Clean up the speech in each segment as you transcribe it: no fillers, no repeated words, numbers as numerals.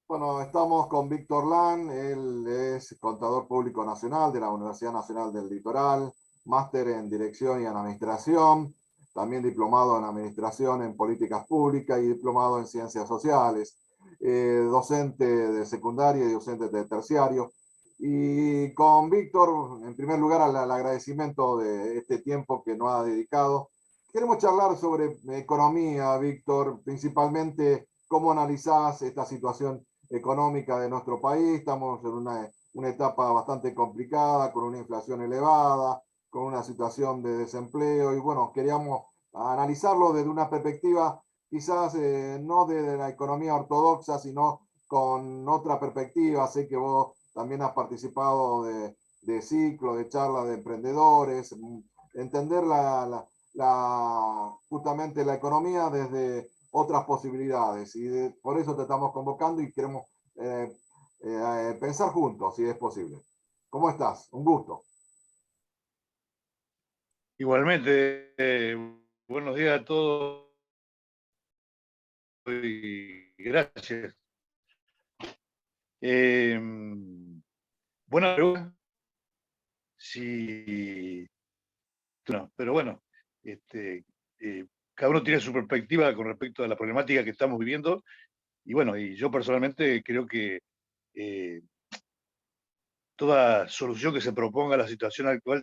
Bueno, estamos con Víctor Lan, él es contador público nacional de la Universidad Nacional del Litoral, máster en Dirección y en Administración, también diplomado en Administración en Políticas Públicas y diplomado en Ciencias Sociales, docente de secundaria y docente de terciario. Y con Víctor, en primer lugar, al agradecimiento de este tiempo que nos ha dedicado. Queremos charlar sobre economía, Víctor, principalmente cómo analizás esta situación económica de nuestro país. Estamos en una etapa bastante complicada, con una inflación elevada, con una situación de desempleo y bueno, queríamos analizarlo desde una perspectiva quizás no de la economía ortodoxa, sino con otra perspectiva. Sé que vos también has participado de ciclos, de charlas de emprendedores, entender justamente la economía desde otras posibilidades y por eso te estamos convocando y queremos eh, pensar juntos, si es posible. ¿Cómo estás? Un gusto. Igualmente, buenos días a todos y gracias. Eh, Buena pregunta. Sí, no, pero bueno, este, cada uno tiene su perspectiva con respecto a la problemática que estamos viviendo y bueno, y yo personalmente creo que eh, toda solución que se proponga a la situación actual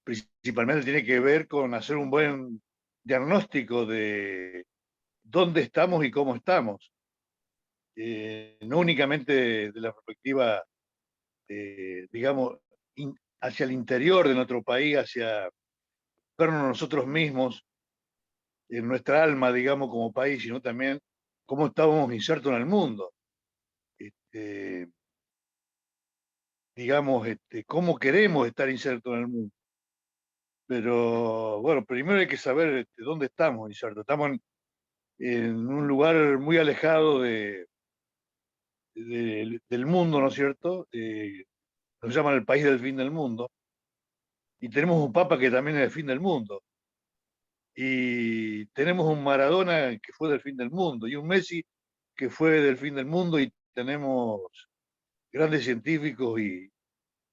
principalmente tiene que ver con hacer un buen diagnóstico de dónde estamos y cómo estamos. No únicamente de la perspectiva, digamos, hacia el interior de nuestro país, hacia vernos nosotros mismos, en nuestra alma, digamos, como país, sino también cómo estamos insertos en el mundo. Este, digamos, cómo queremos estar insertos en el mundo. Pero bueno, primero hay que saber dónde estamos insertos. Estamos en un lugar muy alejado del mundo, ¿no es cierto? Nos llaman el país del fin del mundo. Y tenemos un Papa que también es del fin del mundo. Y tenemos un Maradona que fue del fin del mundo. Y un Messi que fue del fin del mundo. Y tenemos grandes científicos y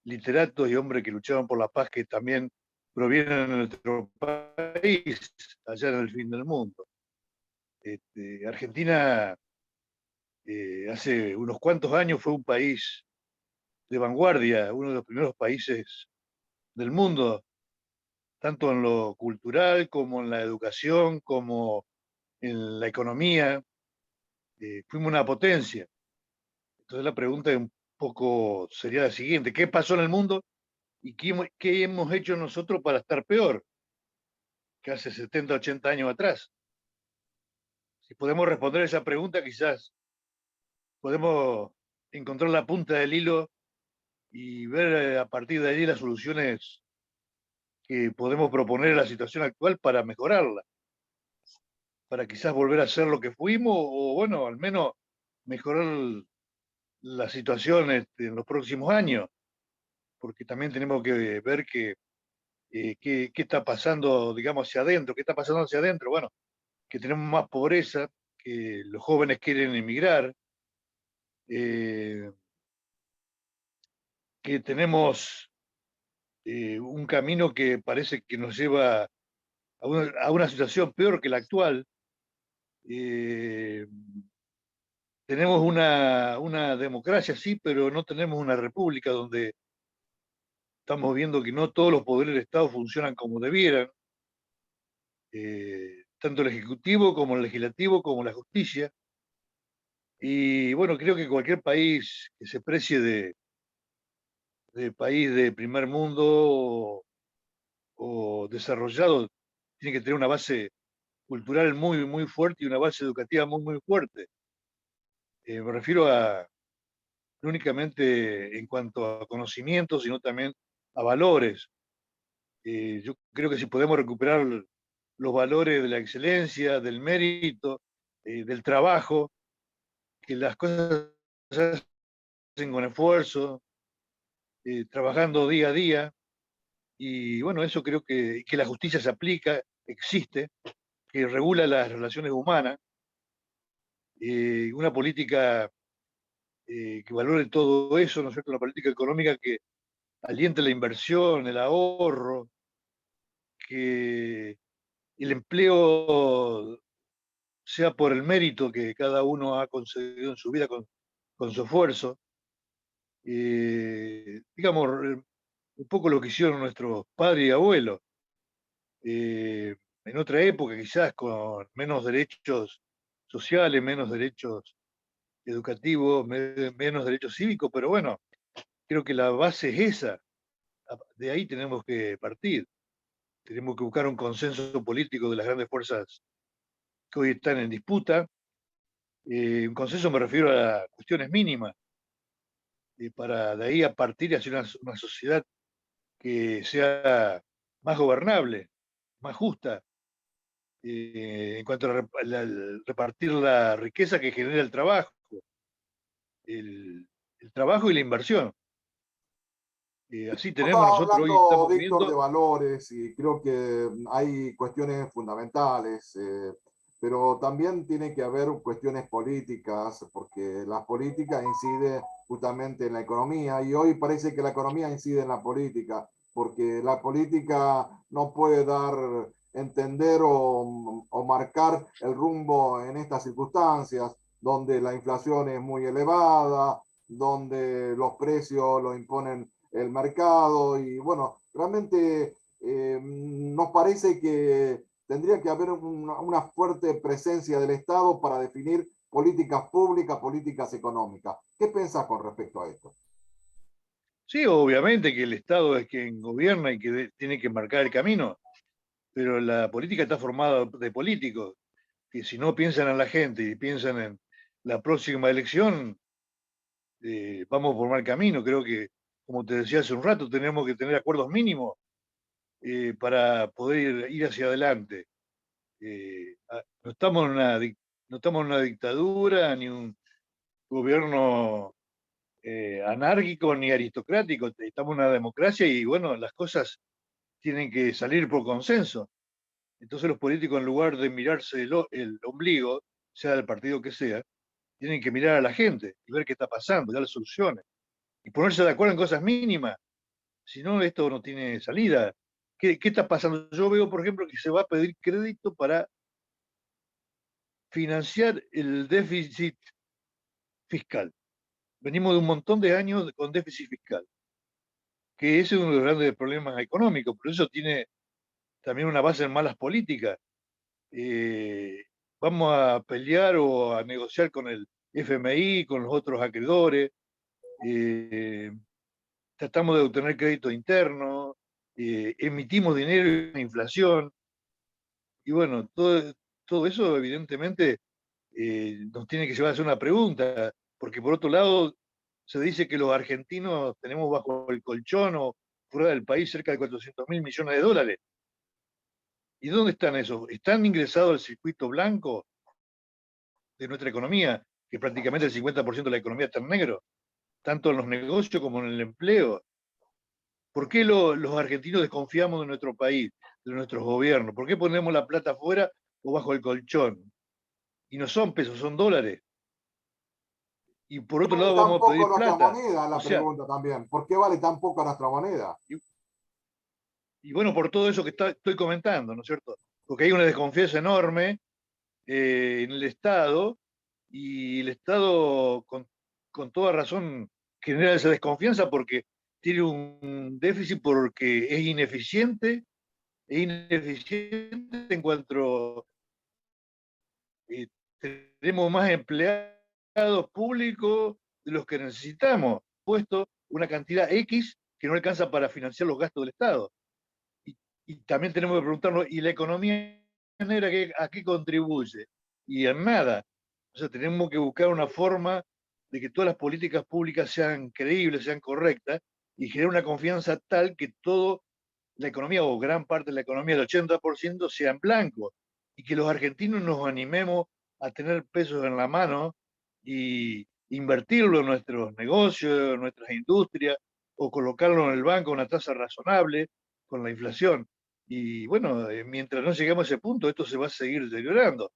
literatos y hombres que luchaban por la paz que también provienen de nuestro país, allá en el fin del mundo. Argentina hace unos cuantos años fue un país de vanguardia, uno de los primeros países del mundo, tanto en lo cultural como en la educación, como en la economía. Fuimos una potencia. Entonces la pregunta un poco sería la siguiente: ¿qué pasó en el mundo y qué hemos hecho nosotros para estar peor que hace 70, 80 años atrás? Si podemos responder esa pregunta, quizás podemos encontrar la punta del hilo y ver a partir de allí las soluciones que podemos proponer a la situación actual para mejorarla, para quizás volver a ser lo que fuimos o bueno, al menos mejorar la situación en los próximos años, porque también tenemos que ver qué está pasando, digamos, hacia adentro, qué está pasando hacia adentro. Bueno, que tenemos más pobreza, que los jóvenes quieren emigrar, eh, que tenemos un camino que parece que nos lleva a una situación peor que la actual. Eh, Tenemos una democracia, sí, pero no tenemos una república donde estamos viendo que no todos los poderes del Estado funcionan como debieran, tanto el Ejecutivo como el Legislativo como la justicia. Y bueno, creo que cualquier país que se precie de país de primer mundo o desarrollado tiene que tener una base cultural muy, muy fuerte y una base educativa muy, muy fuerte. Me refiero a no únicamente en cuanto a conocimiento, sino también a valores. Yo creo que si podemos recuperar los valores de la excelencia, del mérito, del trabajo, que las cosas se hacen con esfuerzo, trabajando día a día, y bueno, eso creo que la justicia se aplica, existe, que regula las relaciones humanas, una política que valore todo eso, ¿no es cierto? Una política económica que aliente la inversión, el ahorro, que el empleo sea por el mérito que cada uno ha conseguido en su vida con su esfuerzo. Digamos, un poco lo que hicieron nuestros padres y abuelos. En otra época, quizás con menos derechos sociales, menos derechos educativos, menos derechos cívicos, pero bueno, creo que la base es esa. De ahí tenemos que partir. Tenemos que buscar un consenso político de las grandes fuerzas que hoy están en disputa. Un consenso me refiero a cuestiones mínimas, para de ahí a partir hacia una sociedad que sea más gobernable, más justa, en cuanto a repartir la riqueza que genera el, el trabajo y la inversión. Así tenemos Estaba nosotros hoy, hablando, estamos Víctor, de viendo, valores y creo que hay cuestiones fundamentales, pero también tiene que haber cuestiones políticas, porque la política incide justamente en la economía y hoy parece que la economía incide en la política, porque la política no puede dar, entender o marcar el rumbo en estas circunstancias, donde la inflación es muy elevada, donde los precios lo imponen el mercado y bueno, realmente nos parece que tendría que haber una fuerte presencia del Estado para definir políticas públicas, políticas económicas. ¿Qué pensás con respecto a esto? sí, obviamente que el Estado es quien gobierna y que tiene que marcar el camino, pero la política está formada de políticos que si no piensan en la gente y piensan en la próxima elección, vamos por mal camino. Creo que, como te decía hace un rato, tenemos que tener acuerdos mínimos para poder ir hacia adelante. No estamos en no estamos en una dictadura, ni un gobierno anárquico ni aristocrático, estamos en una democracia y bueno, las cosas tienen que salir por consenso. Entonces los políticos, en lugar de mirarse el ombligo, sea del partido que sea, tienen que mirar a la gente y ver qué está pasando, darle soluciones y ponerse de acuerdo en cosas mínimas. Si no, esto no tiene salida. ¿Qué está pasando? Yo veo, por ejemplo, que se va a pedir crédito para financiar el déficit fiscal. Venimos de un montón de años con déficit fiscal, que ese es uno de los grandes problemas económicos, pero eso tiene también una base en malas políticas. Eh, Vamos a pelear o a negociar con el FMI, con los otros acreedores, eh, tratamos de obtener crédito interno, emitimos dinero en inflación, y bueno, todo eso evidentemente nos tiene que llevar a hacer una pregunta, porque por otro lado se dice que los argentinos tenemos bajo el colchón o fuera del país cerca de 400.000 millones de dólares. ¿Y dónde están esos? ¿Están ingresados al circuito blanco de nuestra economía, que prácticamente el 50% de la economía está en negro, tanto en los negocios como en el empleo? ¿Por qué los argentinos desconfiamos de nuestro país, de nuestros gobiernos? ¿Por qué ponemos la plata afuera o bajo el colchón? Y no son pesos, son dólares. Y por otro Vale lado tan vamos a poco pedir nuestra plata. moneda, O la sea, pregunta también. ¿Por qué vale tan poco nuestra moneda? y, y bueno, por todo eso que estoy comentando, ¿no es cierto? Porque hay una desconfianza enorme en el Estado y el Estado con toda razón genera esa desconfianza porque tiene un déficit porque es ineficiente en cuanto eh, tenemos más empleados públicos de los que necesitamos, puesto una cantidad X que no alcanza para financiar los gastos del Estado. Y, y también tenemos que preguntarnos, ¿y la economía negra a qué contribuye? Y en nada. O sea, tenemos que buscar una forma de que todas las políticas públicas sean creíbles, sean correctas, y generar una confianza tal que toda la economía o gran parte de la economía, el 80%, sea en blanco, y que los argentinos nos animemos a tener pesos en la mano y invertirlo en nuestros negocios, en nuestras industrias, o colocarlo en el banco a una tasa razonable con la inflación. Y bueno, mientras no lleguemos a ese punto, esto se va a seguir deteriorando.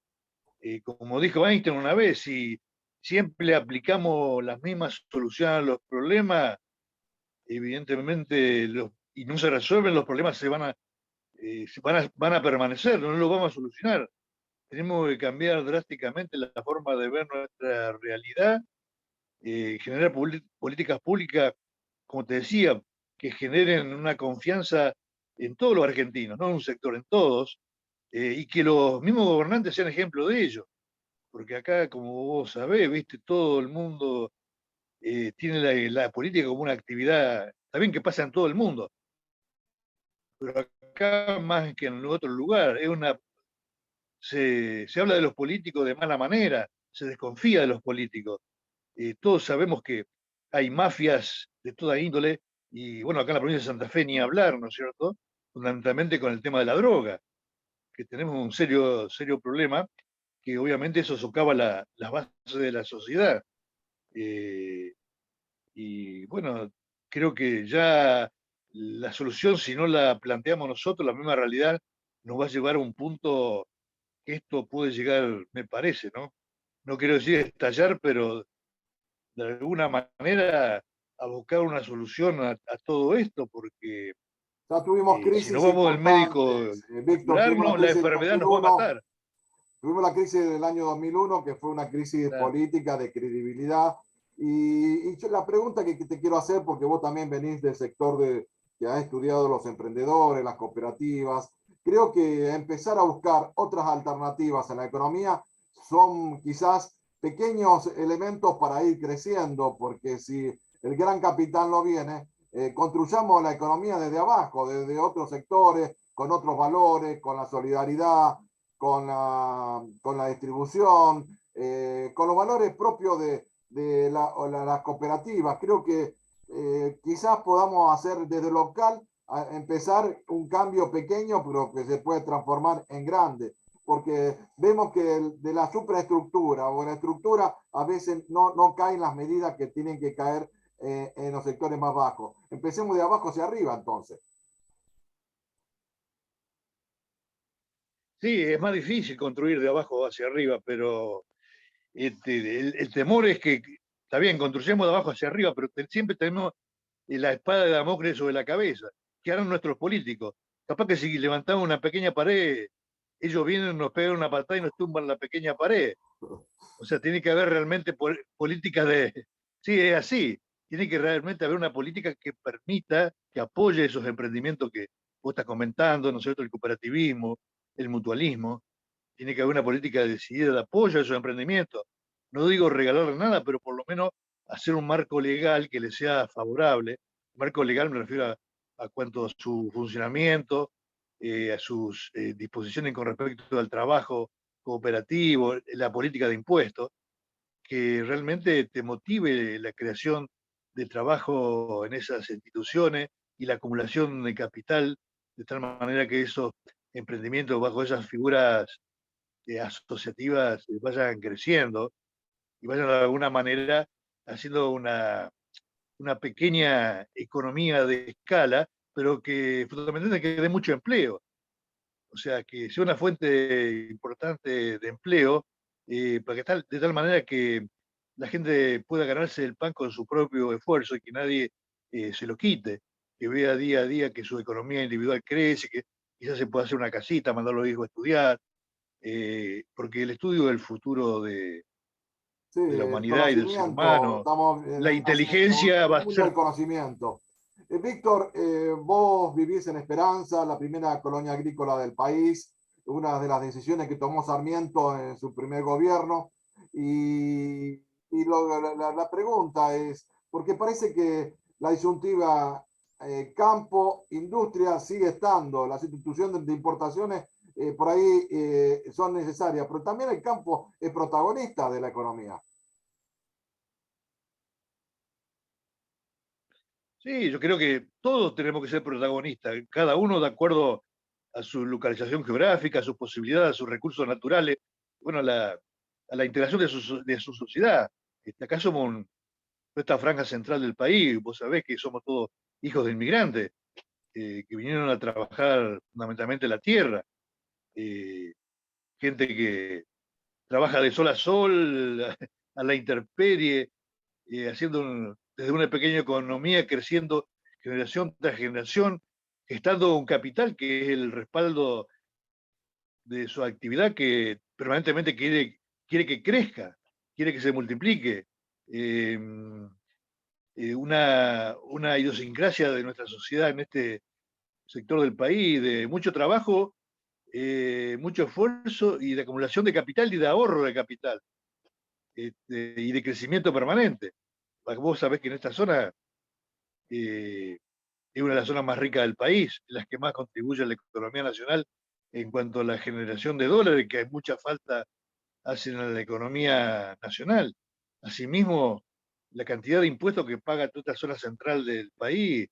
Como dijo Einstein una vez, si siempre aplicamos las mismas soluciones a los problemas, evidentemente, y no se resuelven, los problemas van a permanecer, no los vamos a solucionar. Tenemos que cambiar drásticamente la forma de ver nuestra realidad, generar políticas públicas, como te decía, que generen una confianza en todos los argentinos, no en un sector, en todos, y que los mismos gobernantes sean ejemplo de ello. Porque acá, como vos sabés, viste, todo el mundo tiene la política como una actividad, está bien que pasa en todo el mundo, pero acá más que en otro lugar, se habla de los políticos de mala manera, se desconfía de los políticos. Todos sabemos que hay mafias de toda índole, y bueno, acá en la provincia de Santa Fe ni hablar, ¿no es cierto? Fundamentalmente con el tema de la droga, que tenemos un serio, serio problema, que obviamente eso socava las bases de la sociedad. Eh, y bueno, creo que ya la solución, si no la planteamos nosotros, la misma realidad, nos va a llevar a un punto que esto puede llegar, me parece, ¿no? No quiero decir estallar, pero de alguna manera a buscar una solución a todo esto, porque Ya tuvimos si no crisis vamos al médico importantes. a Víctor, tuvimos la curarnos, la crisis del enfermedad nos va a 2001, matar. tuvimos la crisis del año 2001, que fue una crisis Claro. política de credibilidad. Y la pregunta que te quiero hacer, porque vos también venís del sector que ha estudiado los emprendedores, las cooperativas, creo que empezar a buscar otras alternativas en la economía son quizás pequeños elementos para ir creciendo, porque si el gran capital no viene, construyamos la economía desde abajo, desde otros sectores, con otros valores, con la solidaridad, con la distribución, con los valores propios de las cooperativas. Creo que quizás podamos hacer desde local, empezar un cambio pequeño, pero que se puede transformar en grande. Porque vemos que de la superestructura o la estructura a veces no caen las medidas que tienen que caer en los sectores más bajos. Empecemos de abajo hacia arriba entonces. Sí, es más difícil construir de abajo hacia arriba, pero el temor es que, está bien, construyamos de abajo hacia arriba, pero siempre tenemos la espada de Damocles sobre la cabeza. ¿Qué harán nuestros políticos? Capaz que si levantamos una pequeña pared, ellos vienen, nos pegan una patada y nos tumban la pequeña pared. O sea, tiene que haber realmente políticas de... Sí, es así. Tiene que realmente haber una política que permita, que apoye esos emprendimientos que vos estás comentando, ¿no es cierto? El cooperativismo, el mutualismo. Tiene que haber una política decidida de apoyo a esos emprendimientos. No digo regalarle nada, pero por lo menos hacer un marco legal que les sea favorable. Marco legal me refiero a cuanto a su funcionamiento, a sus disposiciones con respecto al trabajo cooperativo, la política de impuestos, que realmente te motive la creación de trabajo en esas instituciones y la acumulación de capital, de tal manera que esos emprendimientos bajo esas figuras asociativas vayan creciendo y vayan de alguna manera haciendo una pequeña economía de escala, pero que fundamentalmente que dé mucho empleo. O sea, que sea una fuente importante de empleo, para que de tal manera que la gente pueda ganarse el pan con su propio esfuerzo y que nadie se lo quite, que vea día a día que su economía individual crece, que quizás se pueda hacer una casita, mandar a los hijos a estudiar, porque el estudio del futuro Sí, de la el humanidad y del ser conocimiento, humano, estamos en la inteligencia en va el a mundo del ser... conocimiento. Víctor, vos vivís en Esperanza, la primera colonia agrícola del país, una de las decisiones que tomó Sarmiento en su primer gobierno. Y, la pregunta es, porque parece que la disyuntiva campo, industria sigue estando, las instituciones de importaciones por ahí son necesarias, pero también el campo es protagonista de la economía. Sí, yo creo que todos tenemos que ser protagonistas, cada uno de acuerdo a su localización geográfica, a sus posibilidades, a sus recursos naturales, bueno, a la integración de su sociedad. Acá somos esta franja central del país, vos sabés que somos todos hijos de inmigrantes, que vinieron a trabajar fundamentalmente la tierra, eh, gente que trabaja de sol a sol, a la intemperie, desde una pequeña economía creciendo generación tras generación, gestando un capital que es el respaldo de su actividad que permanentemente quiere que crezca, quiere que se multiplique. Eh, una idiosincrasia de nuestra sociedad en este sector del país, de mucho trabajo, mucho esfuerzo y de acumulación de capital y de ahorro de capital, y de crecimiento permanente. Vos sabés que en esta zona es una de las zonas más ricas del país, las que más contribuye a la economía nacional en cuanto a la generación de dólares, que hay mucha falta hacen a la economía nacional. Asimismo, la cantidad de impuestos que paga toda esta zona central del país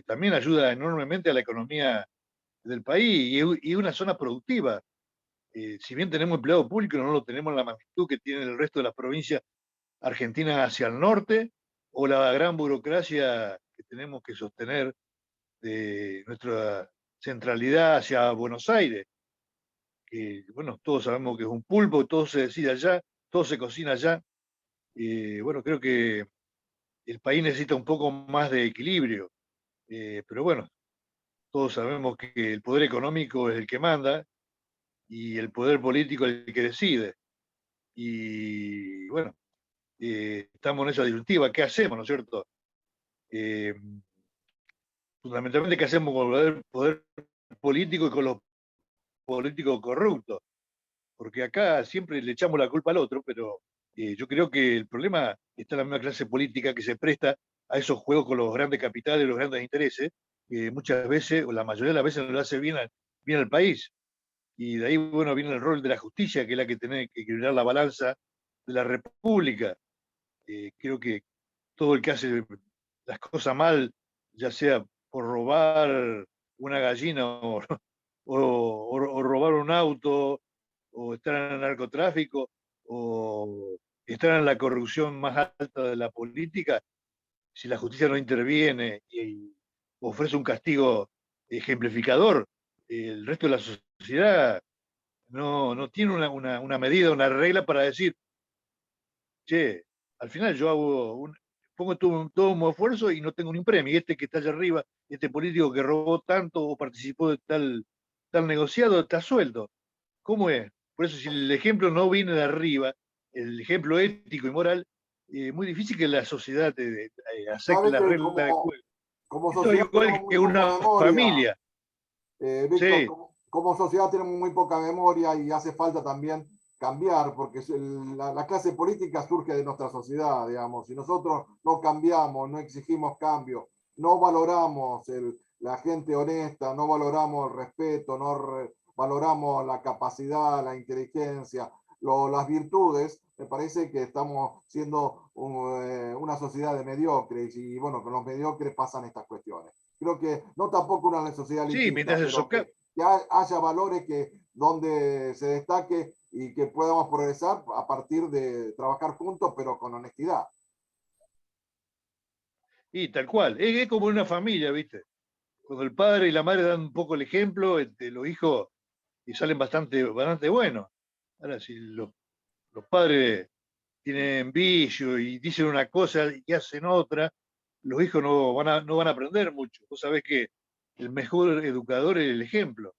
también ayuda enormemente a la economía del país y es una zona productiva. Si bien tenemos empleado público, no lo tenemos en la magnitud que tiene el resto de las provincias argentinas hacia el norte, o la gran burocracia que tenemos que sostener de nuestra centralidad hacia Buenos Aires, que bueno, todos sabemos que es un pulpo, todo se decide allá, todo se cocina allá. Bueno, creo que el país necesita un poco más de equilibrio, pero bueno, todos sabemos que el poder económico es el que manda y el poder político es el que decide. Y bueno, estamos en esa disyuntiva, ¿qué hacemos, no es cierto? Eh, Fundamentalmente, ¿qué hacemos con el poder político y con los políticos corruptos? Porque acá siempre le echamos la culpa al otro, pero yo creo que el problema está en la misma clase política que se presta a esos juegos con los grandes capitales, los grandes intereses, que muchas veces, o la mayoría de las veces, no lo hace bien al país. Y de ahí, bueno, viene el rol de la justicia, que es la que tiene que equilibrar la balanza de la República. Creo que todo el que hace las cosas mal, ya sea por robar una gallina o robar un auto, o estar en el narcotráfico, o estar en la corrupción más alta de la política, si la justicia no interviene y ofrece un castigo ejemplificador, el resto de la sociedad no tiene una medida, una regla para decir, che, al final yo pongo todo un esfuerzo y no tengo ni un premio. Y este que está allá arriba, este político que robó tanto o participó de tal negociado, está suelto. ¿Cómo es? Por eso, si el ejemplo no viene de arriba, el ejemplo ético y moral, es muy difícil que la sociedad acepte Sabe la que regla de juego. como Esto es sociedad tenemos igual muy que poca una memoria. familia. Víctor, Sí, como sociedad tenemos muy poca memoria y hace falta también cambiar, porque la clase política surge de nuestra sociedad, digamos. Si nosotros no cambiamos, no exigimos cambio, no valoramos la gente honesta, no valoramos el respeto, no valoramos la capacidad, la inteligencia, las virtudes, me parece que estamos siendo una sociedad de mediocres y bueno, con los mediocres pasan estas cuestiones. Creo que no tampoco una sociedad sí, elitista, mientras pero eso. que haya valores que donde se destaque y que podamos progresar a partir de trabajar juntos, pero con honestidad. Y tal cual, es como una familia, ¿viste? Cuando el padre y la madre dan un poco el ejemplo, los hijos y salen bastante buenos. Ahora, si los padres tienen vicio y dicen una cosa y hacen otra, los hijos no van a aprender mucho. Vos sabés que el mejor educador es el ejemplo.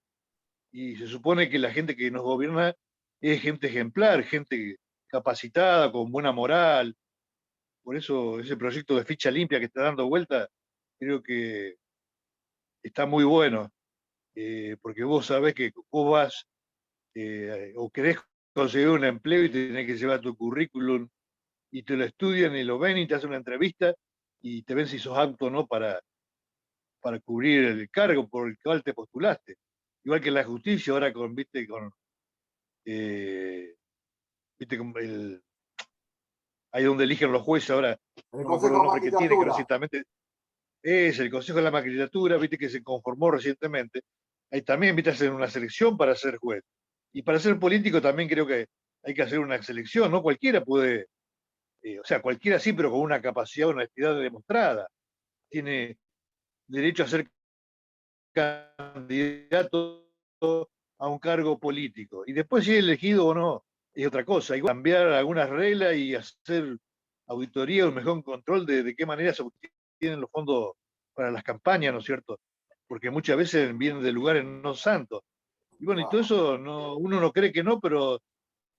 Y se supone que la gente que nos gobierna es gente ejemplar, gente capacitada, con buena moral. Por eso ese proyecto de ficha limpia que está dando vuelta, creo que está muy bueno, porque vos sabés que vos vas o querés conseguir un empleo y tenés que llevar tu currículum y te lo estudian y lo ven y te hacen una entrevista y te ven si sos apto o no para cubrir el cargo por el cual te postulaste. Igual que en la justicia, ahora eh, viste, ahí donde eligen los jueces, ahora En el no me acuerdo Consejo el de nombre que tiene, que Magistratura, recientemente es el Consejo de la Magistratura, viste que se conformó recientemente. Ahí también, viste, hacen una selección para ser juez. Y para ser político también creo que hay que hacer una selección, no cualquiera puede, o sea, cualquiera sí, pero con una capacidad, una honestidad demostrada. Tiene derecho a ser candidato a un cargo político. Y después si es elegido o no, es otra cosa. Igual cambiar algunas reglas y hacer auditoría o mejor control de qué manera se obtienen los fondos para las campañas, ¿no es cierto? Porque muchas veces vienen de lugares no santos. Y bueno, y todo Claro. eso uno no cree que no, pero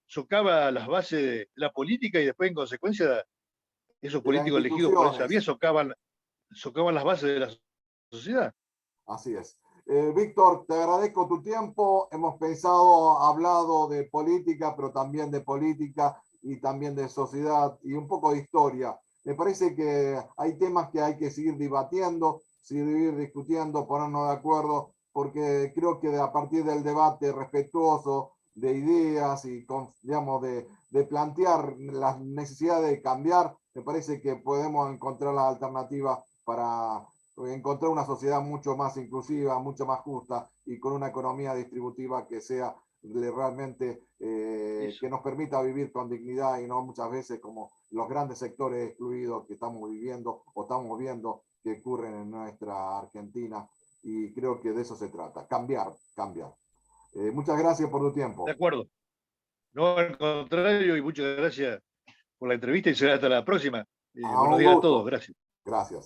socava las bases de la política y después en consecuencia esos De las políticos elegidos por esa vía instituciones. socavan las bases de la sociedad. Así es. Víctor, te agradezco tu tiempo. Hemos pensado, hablado de política, pero también de política y también de sociedad y un poco de historia. Me parece que hay temas que hay que seguir debatiendo, seguir discutiendo, ponernos de acuerdo, porque creo que a partir del debate respetuoso de ideas y, digamos, de plantear la necesidad de cambiar, me parece que podemos encontrar la alternativa para encontrar una sociedad mucho más inclusiva, mucho más justa y con una economía distributiva que sea realmente Eso. que nos permita vivir con dignidad y no muchas veces como los grandes sectores excluidos que estamos viviendo o estamos viendo que ocurren en nuestra Argentina. Y creo que de eso se trata, cambiar, cambiar. Muchas gracias por tu De tiempo. acuerdo. No, al contrario, y muchas gracias por la entrevista y será hasta la próxima. A Buenos un días a todos, gusto. gracias. Gracias.